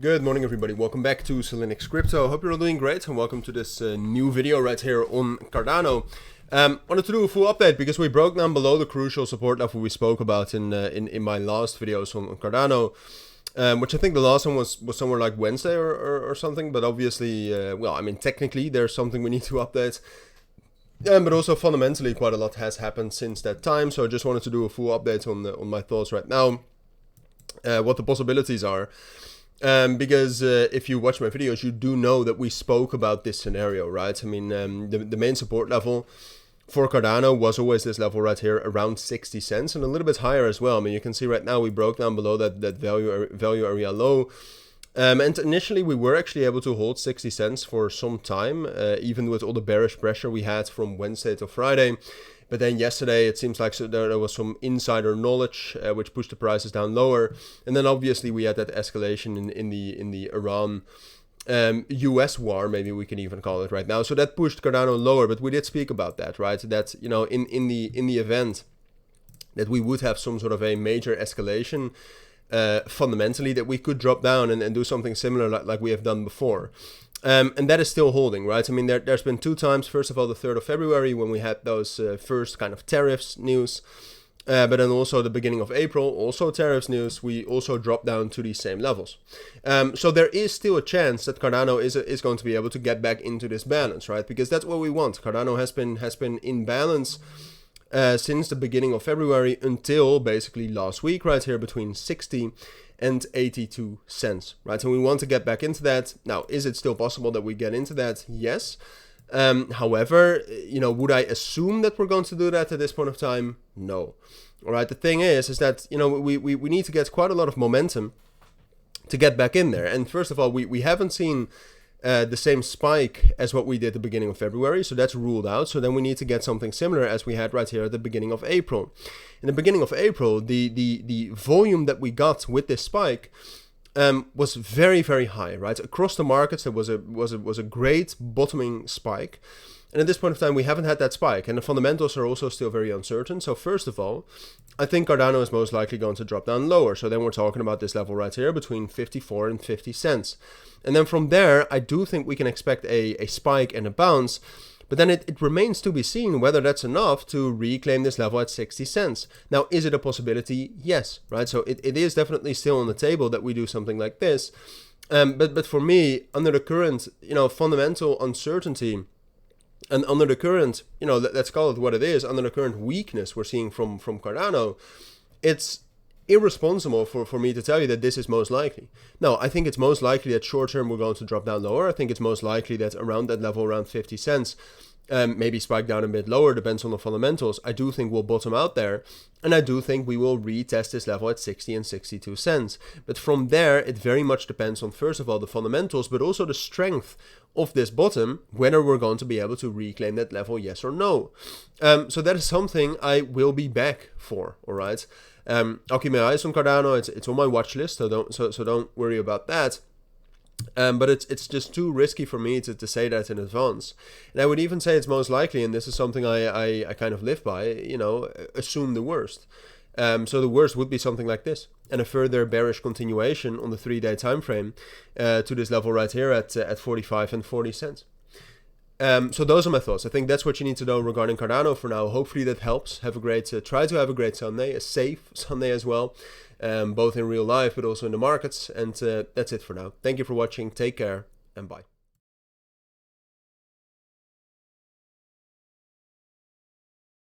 Good morning everybody, welcome back to Cilinix Crypto. Hope you're all doing great and welcome to this new video right here on Cardano. Wanted to do a full update because we broke down below the crucial support level we spoke about in my last videos on Cardano, which I think the last one was somewhere like Wednesday or something, but obviously, well, I mean technically there's something we need to update. But also fundamentally quite a lot has happened since that time, so I just wanted to do a full update on my thoughts right now, what the possibilities are. Because if you watch my videos, you do know that we spoke about this scenario, right? I mean, the main support level for Cardano was always this level right here around 60 cents and a little bit higher as well. I mean, you can see right now we broke down below that value area low. And initially we were actually able to hold 60 cents for some time, even with all the bearish pressure we had from Wednesday to Friday. But then yesterday, it seems like there was some insider knowledge which pushed the prices down lower. And then obviously we had that escalation in the Iran US war, maybe we can even call it right now. So that pushed Cardano lower, but we did speak about that, right? That, you know, in the event that we would have some sort of a major escalation, fundamentally, that we could drop down and do something similar like we have done before. And that is still holding, right? I mean, there's been two times. First of all, the 3rd of February when we had those first kind of tariffs news. But then also the beginning of April, also tariffs news, we also dropped down to these same levels. So there is still a chance that Cardano is going to be able to get back into this balance, right? Because that's what we want. Cardano has been in balance since the beginning of February until basically last week, right here between 60 and 82 cents, right? So we want to get back into that. Now, is it still possible that we get into that? Yes. However, you know, would I assume that we're going to do that at this point of time? No. All right. The thing is that, you know, we need to get quite a lot of momentum to get back in there. And first of all, we haven't seen the same spike as what we did at the beginning of February, so that's ruled out. So then we need to get something similar as we had right here at the beginning of April. In the beginning of April, the volume that we got with this spike was very, very high, right? Across the markets, there was a great bottoming spike. And at this point of time, we haven't had that spike, and the fundamentals are also still very uncertain. So first of all, I think Cardano is most likely going to drop down lower. So then we're talking about this level right here between 54 and 50 cents. And then from there, I do think we can expect a spike and a bounce. But then it remains to be seen whether that's enough to reclaim this level at 60 cents. Now, is it a possibility? Yes, right? So it is definitely still on the table that we do something like this. But for me, under the current, you know, fundamental uncertainty, and under the current, you know, let's call it what it is, under the current weakness we're seeing from Cardano, it's irresponsible for me to tell you that this is most likely. No, I think it's most likely that short term we're going to drop down lower. I think it's most likely that around that level, around 50 cents, maybe spike down a bit lower, depends on the fundamentals. I do think we'll bottom out there, and I do think we will retest this level at 60 and 62 cents. But from there, it very much depends on, first of all, the fundamentals, but also the strength of this bottom, whether we're going to be able to reclaim that level, yes or no. So that is something I will be back for, all right? I'll keep my eyes on Cardano. It's on my watch list, so don't worry about that. But it's just too risky for me to say that in advance. And I would even say it's most likely, and this is something I kind of live by, you know, assume the worst. So the worst would be something like this, and a further bearish continuation on the 3-day time frame to this level right here at 45 and 40 cents. So those are my thoughts. I think that's what you need to know regarding Cardano for now. Hopefully that helps. Have a great, try to have a great Sunday, a safe Sunday as well, both in real life but also in the markets. And that's it for now. Thank you for watching. Take care and bye.